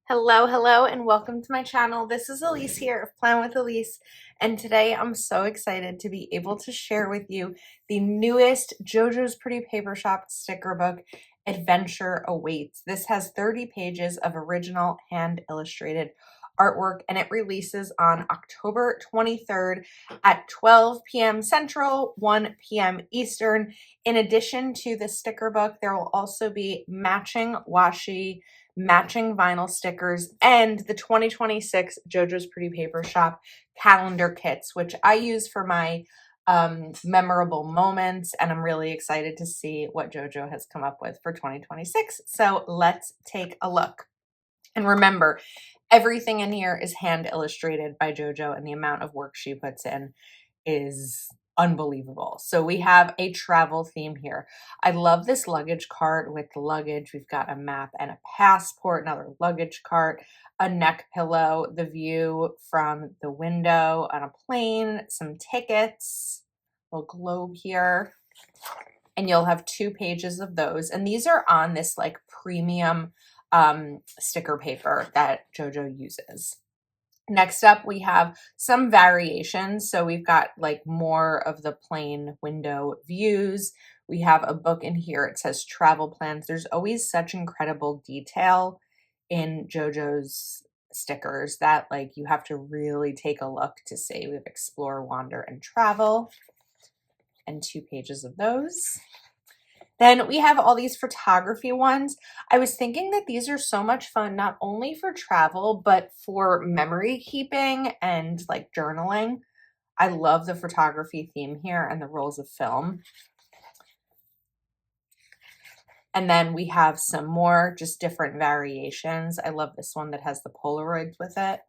Hello, and welcome to my channel. This is Elise here of Plan with Elise, and today I'm so excited to be able to share with you the newest Jojo's Pretty Paper Shop sticker book, Adventure Awaits. This has 30 pages of original hand illustrated artwork, and it releases on October 23rd at 12 p.m. Central, 1 p.m. Eastern. In addition to the sticker book, there will also be matching washi, matching vinyl stickers, and the 2026 Jojo's Pretty Paper Shop calendar kits, which I use for my memorable moments, and I'm really excited to see what Jojo has come up with for 2026. So let's take a look. And remember, everything in here is hand illustrated by Jojo, and the amount of work she puts in is unbelievable. So we have a travel theme here. I love this luggage cart with luggage. We've got a map and a passport, another luggage cart, a neck pillow, the view from the window on a plane, some tickets, a little globe here. And you'll have 2 pages of those. And these are on this like premium sticker paper that Jojo uses. Next up, we have some variations. So we've got like more of the plain window views. We have a book in here. It says travel plans. There's always such incredible detail in Jojo's stickers that like you have to really take a look to see. We have explore, wander, and travel, and 2 pages of those. Then we have all these photography ones. I was thinking that these are so much fun, not only for travel, but for memory keeping and like journaling. I love the photography theme here and the rolls of film. And then we have some more just different variations. I love this one that has the Polaroids with it.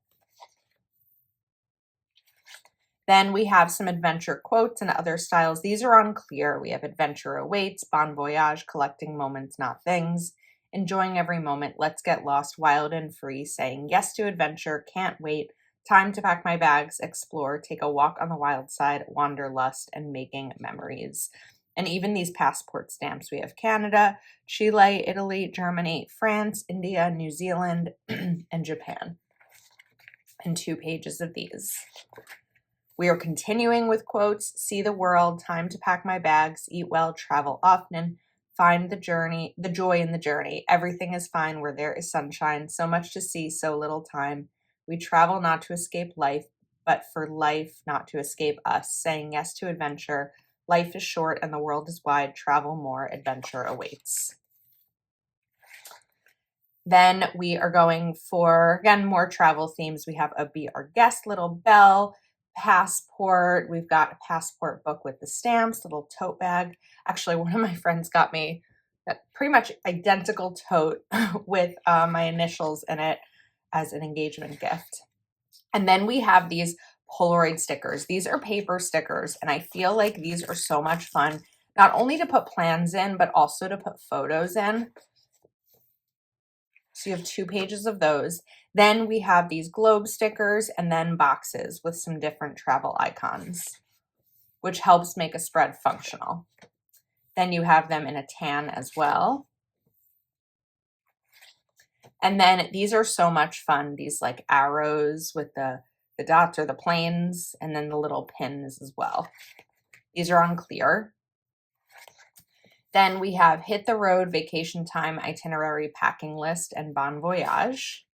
Then we have some adventure quotes and other styles. These are on clear. We have adventure awaits, bon voyage, collecting moments, not things, enjoying every moment, let's get lost, wild and free, saying yes to adventure, can't wait, time to pack my bags, explore, take a walk on the wild side, wanderlust, and making memories. And even these passport stamps, we have Canada, Chile, Italy, Germany, France, India, New Zealand, and Japan. And 2 pages of these. We are continuing with quotes, see the world, time to pack my bags, eat well, travel often, find the joy in the journey. Everything is fine where there is sunshine, so much to see, so little time. We travel not to escape life, but for life not to escape us, saying yes to adventure. Life is short and the world is wide, travel more, adventure awaits. Then we are going for, again, more travel themes. We have a Be Our Guest little bell, passport. We've got a passport book with the stamps, little tote bag. Actually, one of my friends got me a pretty much identical tote with my initials in it as an engagement gift. And then we have these Polaroid stickers. These are paper stickers, and I feel like these are so much fun, not only to put plans in, but also to put photos in. So you have 2 pages of those. Then we have these globe stickers and then boxes with some different travel icons, which helps make a spread functional. Then you have them in a tan as well. And then these are so much fun. These like arrows with the dots or the planes, and then the little pins as well. These are on clear. Then we have Hit the Road, Vacation Time, Itinerary, Packing List, and Bon Voyage.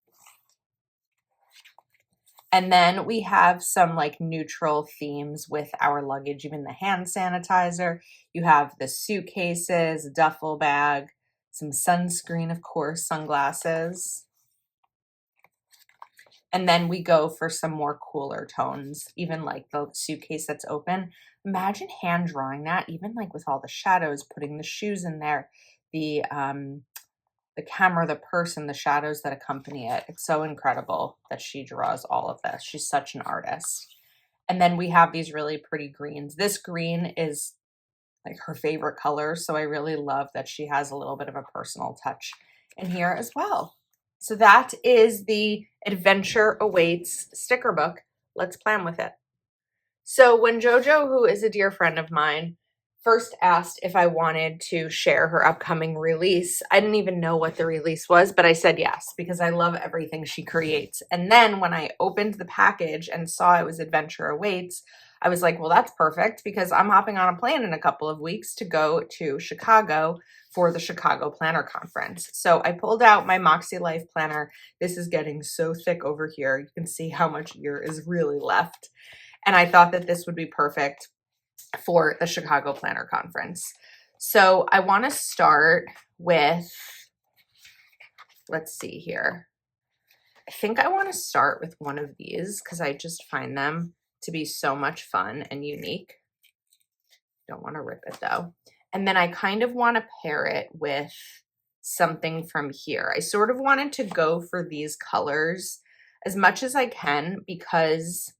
And then we have some like neutral themes with our luggage, even the hand sanitizer. You have the suitcases, duffel bag, some sunscreen, of course, sunglasses. And then we go for some more cooler tones, even like the suitcase that's open. Imagine hand drawing that, even like with all the shadows, putting the shoes in there, the camera, the person, the shadows that accompany it. It's so incredible that she draws all of this. She's such an artist. And then we have these really pretty greens. This green is like her favorite color, so I really love that she has a little bit of a personal touch in here as well. So that is the Adventure Awaits sticker book. Let's plan with it. So when Jojo, who is a dear friend of mine, first asked if I wanted to share her upcoming release. I didn't even know what the release was, but I said yes because I love everything she creates. And then when I opened the package and saw it was Adventure Awaits, I was like, well, that's perfect because I'm hopping on a plane in a couple of weeks to go to Chicago for the Chicago Planner Conference. So I pulled out my Moxie Life planner. This is getting so thick over here. You can see how much year is really left. And I thought that this would be perfect for the Chicago Planner Conference. So I want to start with, let's see here. I think I want to start with one of these because I just find them to be so much fun and unique. Don't want to rip it though. And then I kind of want to pair it with something from here. I sort of wanted to go for these colors as much as I can because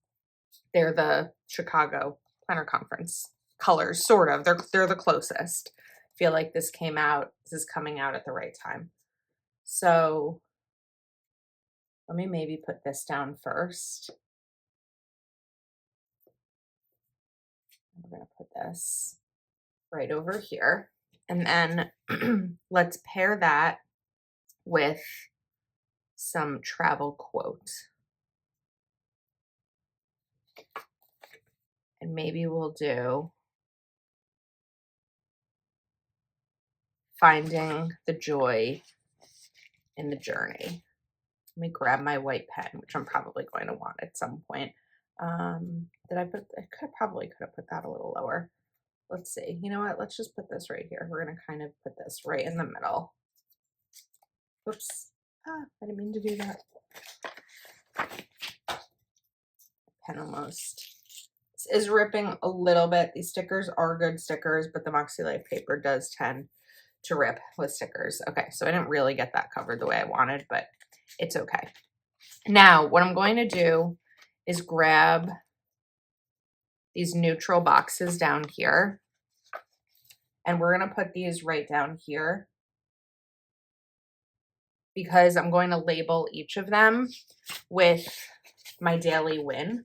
they're the Chicago Planner Conference colors, sort of. They're the closest. I feel like this is coming out at the right time. So let me maybe put this down first. We're going to put this right over here. And then let's pair that with some travel quote. And maybe we'll do finding the joy in the journey. Let me grab my white pen, which I'm probably going to want at some point. I probably could have put that a little lower. Let's see. You know what? Let's just put this right here. We're going to kind of put this right in the middle. Oops. I didn't mean to do that. Pen almost. This is ripping a little bit. These stickers are good stickers, but the Moxie Life paper does tend to rip with stickers. Okay, so I didn't really get that covered the way I wanted, but it's okay. Now, what I'm going to do is grab these neutral boxes down here, and we're going to put these right down here because I'm going to label each of them with my daily win,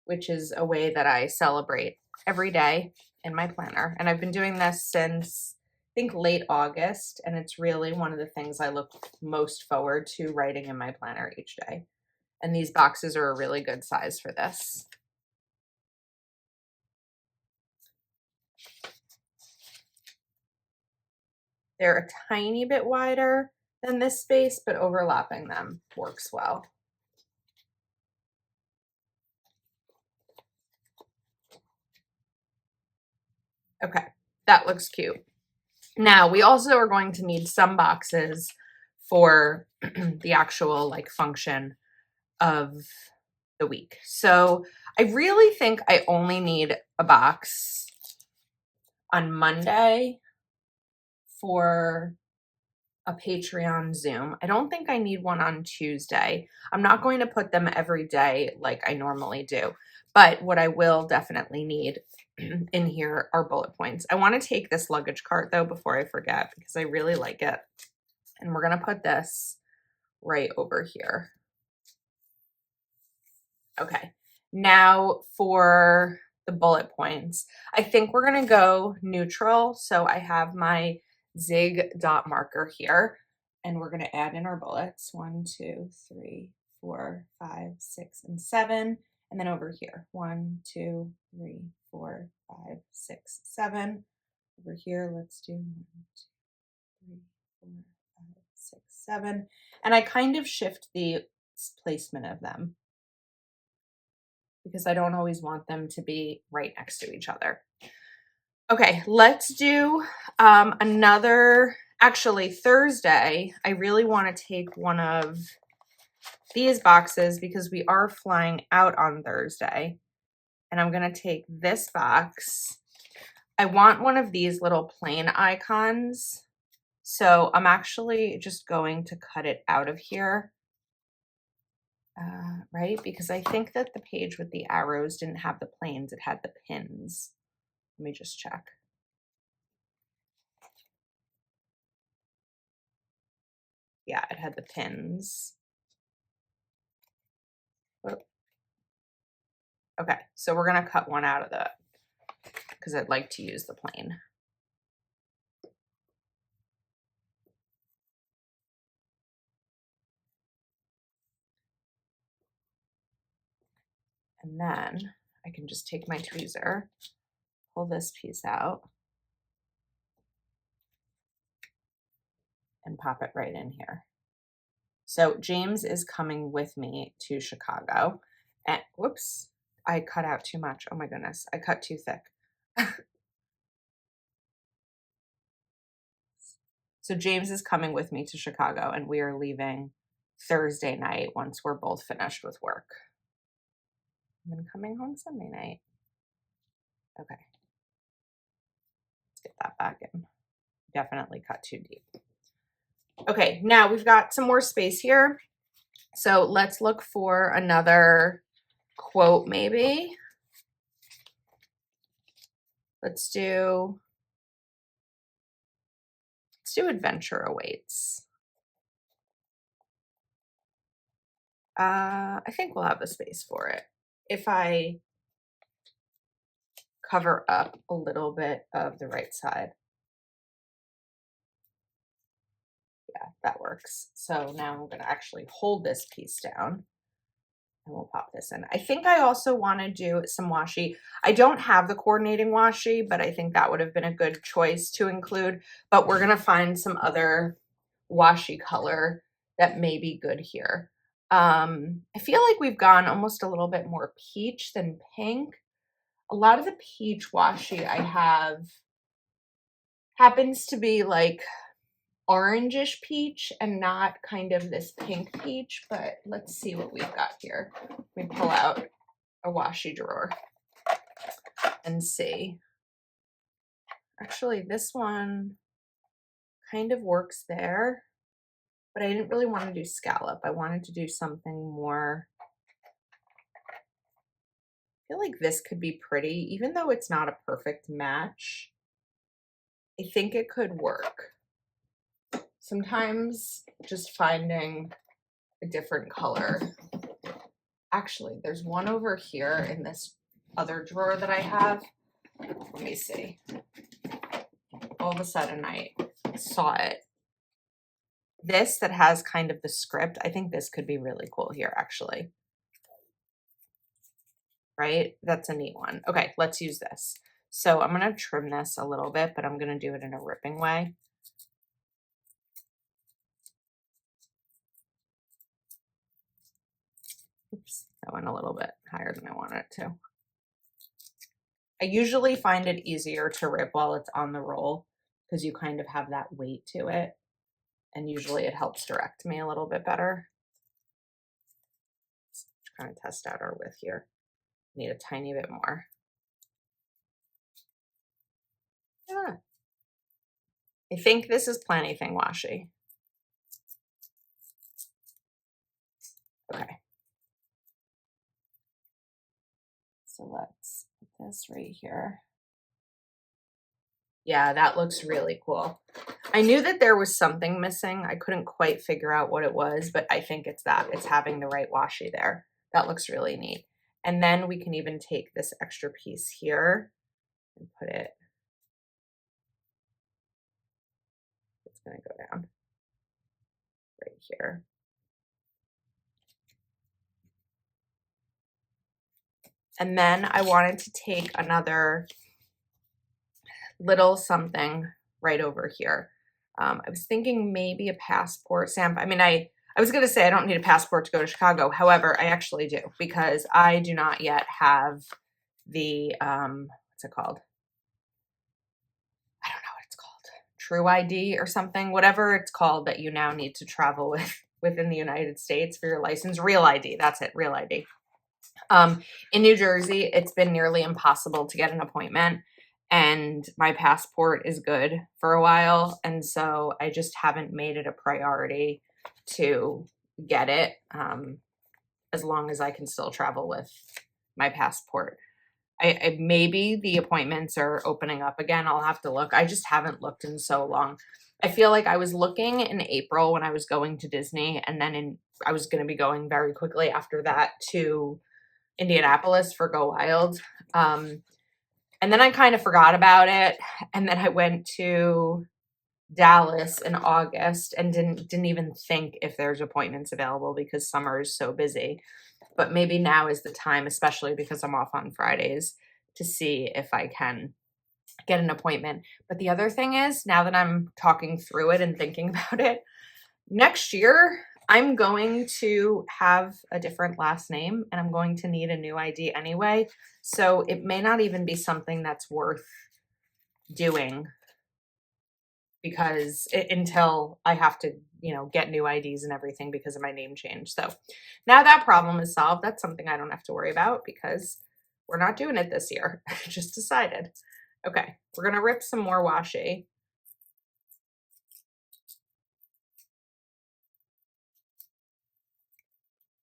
which is a way that I celebrate every day in my planner. And I've been doing this since I think late August, and it's really one of the things I look most forward to writing in my planner each day. And these boxes are a really good size for this. They're a tiny bit wider than this space, but overlapping them works well. Okay, that looks cute. Now, we also are going to need some boxes for the actual like function of the week. So I really think I only need a box on Monday for a Patreon Zoom. I don't think I need one on Tuesday. I'm not going to put them every day like I normally do, but what I will definitely need in here are bullet points. I want to take this luggage cart though before I forget because I really like it. And we're going to put this right over here. Okay, now for the bullet points. I think we're going to go neutral. So I have my Zig dot marker here, and we're going to add in our bullets. 1, 2, 3, 4, 5, 6, and 7. And then over here, 1, 2, 3, 4, 5, 6, 7. Over here, let's do 1, 2, 3, 4, 5, 6, 7. And I kind of shift the placement of them because I don't always want them to be right next to each other. Okay, let's do actually Thursday, I really want to take one of these boxes because we are flying out on Thursday. And I'm going to take this box. I want one of these little plane icons. So I'm actually just going to cut it out of here. Right? Because I think that the page with the arrows didn't have the planes, it had the pins. Let me just check. Yeah, it had the pins. Oh. Okay, so we're gonna cut one out of because I'd like to use the plain. And then I can just take my tweezer, pull this piece out, and pop it right in here. So James is coming with me to Chicago. And whoops, I cut out too much. Oh my goodness, I cut too thick. So James is coming with me to Chicago, and we are leaving Thursday night once we're both finished with work. And then coming home Sunday night. Okay. Let's get that back in. Definitely cut too deep. Okay, now we've got some more space here. So let's look for another quote maybe. Let's do adventure awaits. I think we'll have the space for it. If I cover up a little bit of the right side. Yeah, that works. So now I'm going to actually hold this piece down and we'll pop this in. I think I also want to do some washi. I don't have the coordinating washi, but I think that would have been a good choice to include. But we're going to find some other washi color that may be good here. I feel like we've gone almost a little bit more peach than pink. A lot of the peach washi I have happens to be like orangish peach and not kind of this pink peach, but let's see what we've got here. We pull out a washi drawer and see. Actually, this one kind of works there, but I didn't really want to do scallop. I wanted to do something more. I feel like this could be pretty, even though it's not a perfect match. I think it could work. Sometimes just finding a different color. Actually, there's one over here in this other drawer that I have. Let me see. All of a sudden I saw it. This that has kind of the script, I think this could be really cool here, actually. Right? That's a neat one. Okay, let's use this. So I'm going to trim this a little bit, but I'm going to do it in a ripping way. Oops, that went a little bit higher than I wanted it to. I usually find it easier to rip while it's on the roll because you kind of have that weight to it. And usually it helps direct me a little bit better. Let's kind of test out our width here. Need a tiny bit more. Yeah. I think this is Plannything washi. Okay. So let's put this right here. Yeah, that looks really cool. I knew that there was something missing. I couldn't quite figure out what it was, but I think it's that. It's having the right washi there. That looks really neat. And then we can even take this extra piece here and put it. It's going to go down right here. And then I wanted to take another little something right over here. I was thinking maybe a passport stamp. I mean, I was going to say I don't need a passport to go to Chicago. However, I actually do because I do not yet have the, what's it called? I don't know what it's called. True ID or something, whatever it's called that you now need to travel with within the United States for your license. Real ID. That's it. Real ID. In New Jersey, it's been nearly impossible to get an appointment. And my passport is good for a while. And so I just haven't made it a priority to get it as long as I can still travel with my passport. I maybe the appointments are opening up again. I'll have to look. I just haven't looked in so long. I feel like I was looking in April when I was going to Disney, and then I was going to be going very quickly after that to Indianapolis for Go Wild. And And then I kind of forgot about it. And then I went to Dallas in August and didn't even think if there's appointments available because summer is so busy. But maybe now is the time, especially because I'm off on Fridays, to see if I can get an appointment. But the other thing is, now that I'm talking through it and thinking about it, next year I'm going to have a different last name and I'm going to need a new ID anyway. So it may not even be something that's worth doing because until I have to, get new IDs and everything because of my name change. So now that problem is solved. That's something I don't have to worry about because we're not doing it this year. I just decided. Okay, we're going to rip some more washi.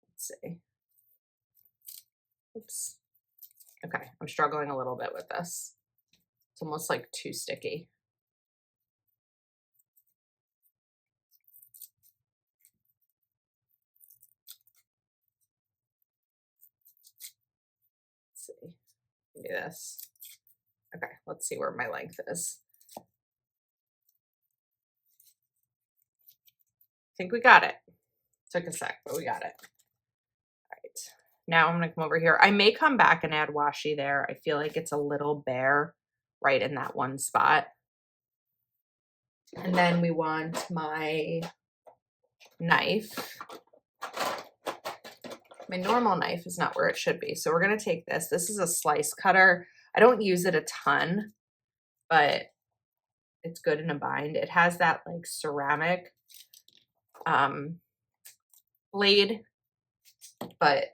Let's see. Oops. Okay, I'm struggling a little bit with this. It's almost like too sticky. Let's see. Do this. Okay, let's see where my length is. I think we got it. Took a sec, but we got it. All right. Now I'm gonna come over here. I may come back and add washi there. I feel like it's a little bare right in that one spot. And then we want my knife. My normal knife is not where it should be. So we're gonna take this. This is a slice cutter. I don't use it a ton, but it's good in a bind. It has that like ceramic blade, but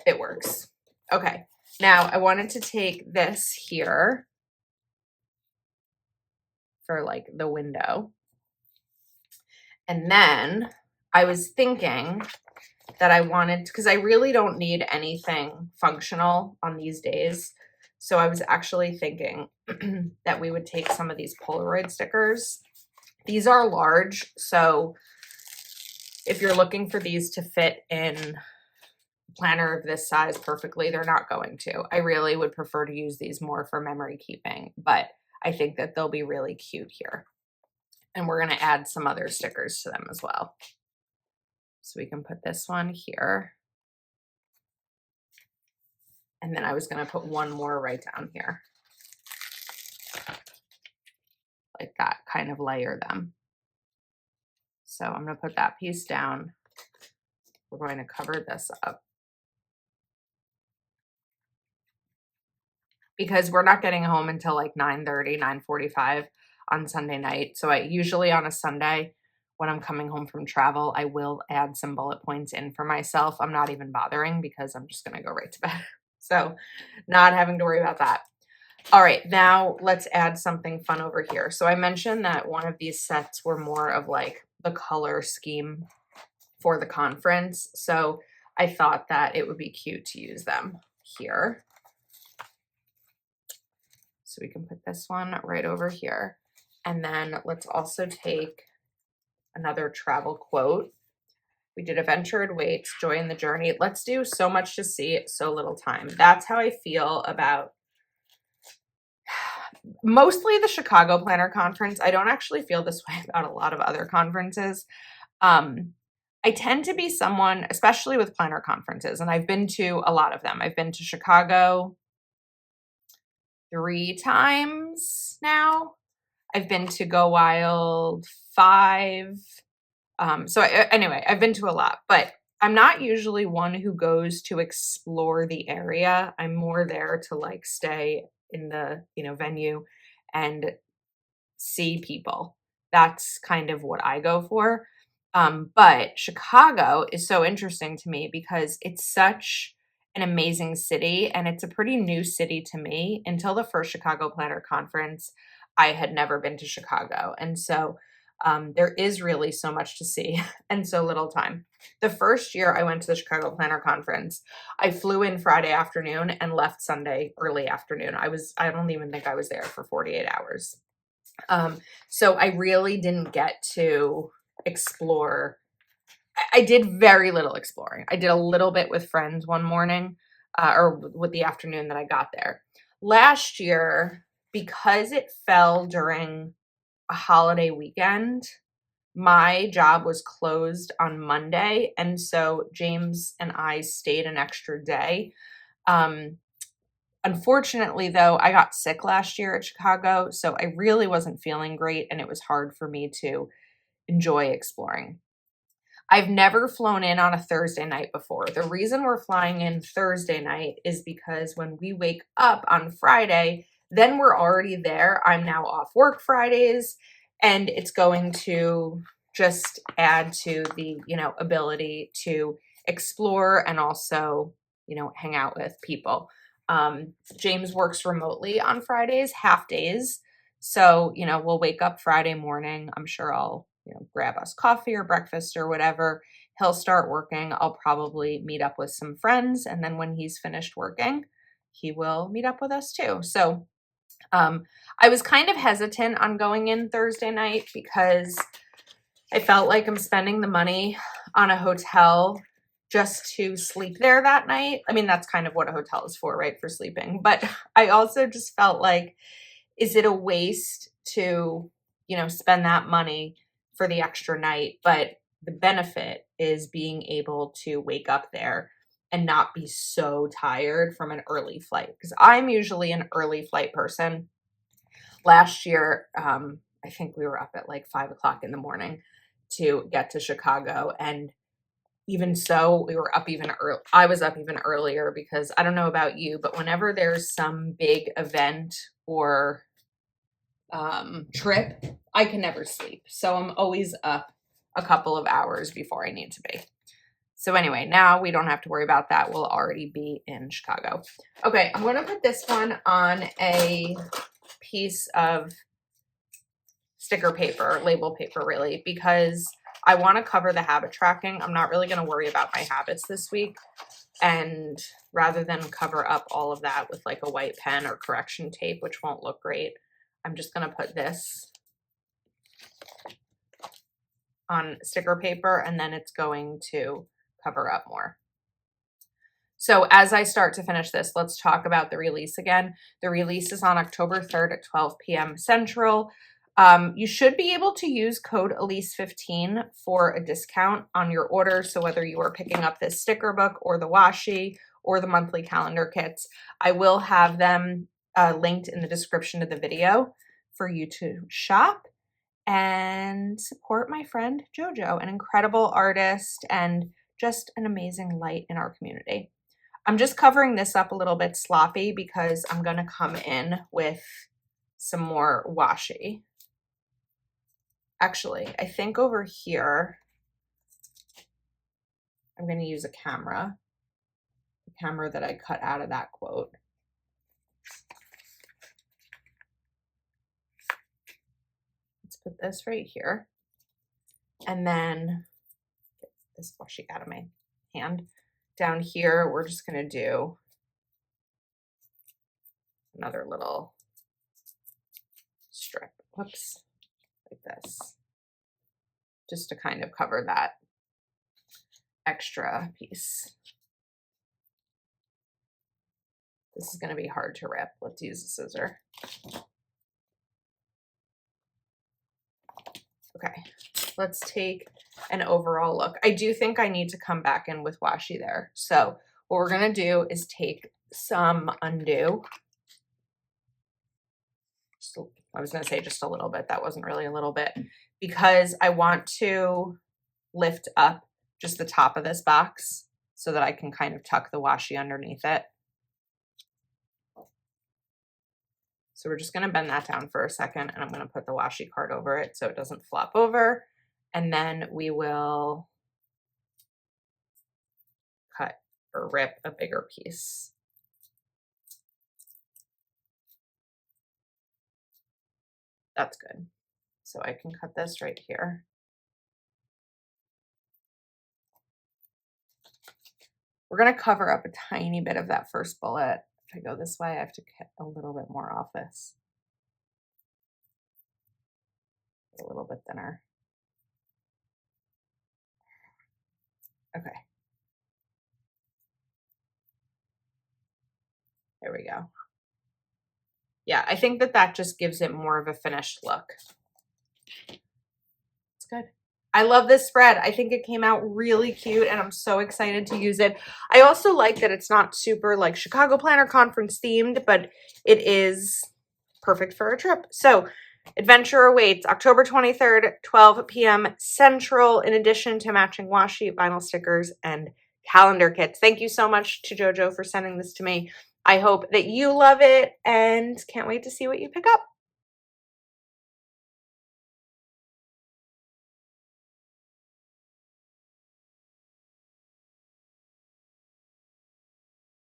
it works. Okay, now I wanted to take this here for like the window. And then I was thinking that I wanted, because I really don't need anything functional on these days. So I was actually thinking that we would take some of these Polaroid stickers. These are large, so if you're looking for these to fit in a planner of this size perfectly, they're not going to. I really would prefer to use these more for memory keeping, but I think that they'll be really cute here. And we're going to add some other stickers to them as well. So we can put this one here. And then I was going to put one more right down here. Like that, kind of layer them. So I'm going to put that piece down. We're going to cover this up. Because we're not getting home until like 9:30, 9:45 on Sunday night. So I usually on a Sunday when I'm coming home from travel, I will add some bullet points in for myself. I'm not even bothering because I'm just going to go right to bed. So not having to worry about that. All right, now let's add something fun over here. So I mentioned that one of these sets were more of like the color scheme for the conference. So I thought that it would be cute to use them here. So we can put this one right over here. And then let's also take another travel quote. We did adventured waits, joy in the journey. Let's do so much to see, so little time. That's how I feel about mostly the Chicago Planner Conference. I don't actually feel this way about a lot of other conferences. I tend to be someone, especially with planner conferences, and I've been to a lot of them. I've been to Chicago 3 times now. I've been to Go Wild 5. Anyway, I've been to a lot, but I'm not usually one who goes to explore the area. I'm more there to like stay in the, venue and see people. That's kind of what I go for. But Chicago is so interesting to me because it's such an amazing city and it's a pretty new city to me. Until the first Chicago Planner Conference, I had never been to Chicago. And so there is really so much to see and so little time. The first year I went to the Chicago Planner Conference, I flew in Friday afternoon and left Sunday early afternoon. I don't even think I was there for 48 hours. So I really didn't get to explore. I did very little exploring. I did a little bit with friends one morning, or with the afternoon that I got there. last year, because it fell during a holiday weekend, my job was closed on Monday, and so James and I stayed an extra day. Unfortunately, though, I got sick last year at Chicago, so I really wasn't feeling great, and it was hard for me to enjoy exploring. I've never flown in on a Thursday night before. The reason we're flying in Thursday night is because when we wake up on Friday, then we're already there. I'm now off work Fridays, and it's going to just add to the, ability to explore and also, hang out with people. James works remotely on Fridays, half days. So, we'll wake up Friday morning. I'm sure I'll grab us coffee or breakfast or whatever. He'll start working. I'll probably meet up with some friends. And then when he's finished working, he will meet up with us too. So I was kind of hesitant on going in Thursday night because I felt like I'm spending the money on a hotel just to sleep there that night. I mean, that's kind of what a hotel is for, right? For sleeping. But I also just felt like, is it a waste to, spend that money for the extra night? But the benefit is being able to wake up there and not be so tired from an early flight. Because I'm usually an early flight person. Last year, I think we were up at like 5 o'clock in the morning to get to Chicago. And even so, we were up even early. I was up even earlier because I don't know about you, but whenever there's some big event or trip, I can never sleep. So I'm always up a couple of hours before I need to be. So anyway, now we don't have to worry about that. We'll already be in Chicago. Okay, I'm going to put this one on a piece of sticker paper, label paper really, because I want to cover the habit tracking. I'm not really going to worry about my habits this week. And rather than cover up all of that with like a white pen or correction tape, which won't look great, I'm just going to put this on sticker paper and then it's going to cover up more. So as I start to finish this, let's talk about the release again. The release is on October 3rd at 12 p.m. Central. You should be able to use code Elise15 for a discount on your order. So whether you are picking up this sticker book or the washi or the monthly calendar kits, I will have them linked in the description of the video for you to shop and support my friend Jojo, an incredible artist and just an amazing light in our community. I'm just covering this up a little bit sloppy because I'm going to come in with some more washi. Actually, I think over here, I'm going to use a camera, the camera that I cut out of that quote. Let's put this right here. And then get this washi out of my hand. Down here, we're just going to do another little strip. Whoops, like this. Just to kind of cover that extra piece. This is going to be hard to rip. Let's use a scissor. Okay, let's take an overall look. I do think I need to come back in with washi there. So what we're going to do is take some undo. I was going to say just a little bit. That wasn't really a little bit, because I want to lift up just the top of this box so that I can kind of tuck the washi underneath it. So we're just going to bend that down for a second, and I'm going to put the washi card over it so it doesn't flop over. And then we will cut or rip a bigger piece. That's good. So I can cut this right here. We're going to cover up a tiny bit of that first bullet. If I go this way, I have to cut a little bit more off this. A little bit thinner. Okay. There we go. Yeah, I think that just gives it more of a finished look. It's good. I love this spread. I think it came out really cute and I'm so excited to use it. I also like that it's not super like Chicago Planner Conference themed, but it is perfect for a trip. So adventure awaits October 23rd, 12 p.m. Central, in addition to matching washi, vinyl stickers, and calendar kits. Thank you so much to Jojo for sending this to me. I hope that you love it and can't wait to see what you pick up.